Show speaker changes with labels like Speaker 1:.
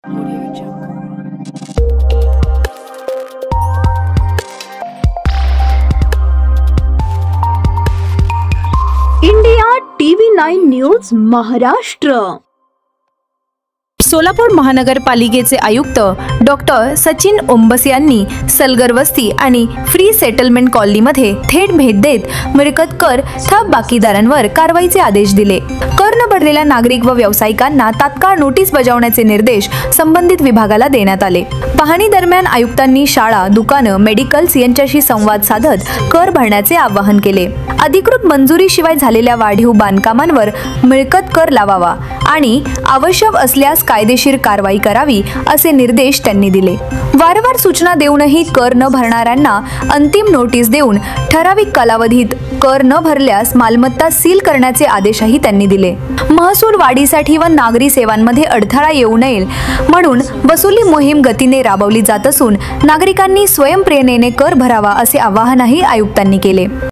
Speaker 1: India TV9 news Maharashtra.
Speaker 2: Solapur महानगरपालिकेचे आयुक्त doctor Sachin ओंबस यांनी सलगर वस्ती आणि फ्री सेटलमेंट कॉलनीमध्ये थेट भेट देत मिळकत कर थक बाकीदारांवर कारवाईचे आदेश दिले। कर न भरलेल्या नागरिक व व्यावसायिकांना तात्काळ नोटीस बजावण्याचे निर्देश संबंधित विभागाला देण्यात आले। पाहणी दरम्यान आयुक्तांनी शाळा, दुकानं, मेडिकल्स यांच्याशी संवाद साधत कर भरण्याचे आवाहन केले। अधिकृत मंजुरीशिवाय झालेल्या वाढीव बांधकामांवर मिळकत कर लावावा आणि आवश्यक असल्यास कायदेशीर कारवाई करावी असे निर्देश त्यांनी दिले। वारंवार सूचना देऊनही कर न भरणाऱ्यांना अंतिम नोटीस देऊन ठराविक कालावधीत कर न भरल्यास मालमत्ता सील करण्याचे आदेशही त्यांनी दिले। महसूल वाढीसाठी व नागरी सेवांमध्ये अडथळा येऊ नये म्हणून वसुली मोहीम गतीने राबवली जात असून नागरिकांनी स्वयंप्रेरणेने कर भरावा असे आवाहनही आयुक्तांनी केले।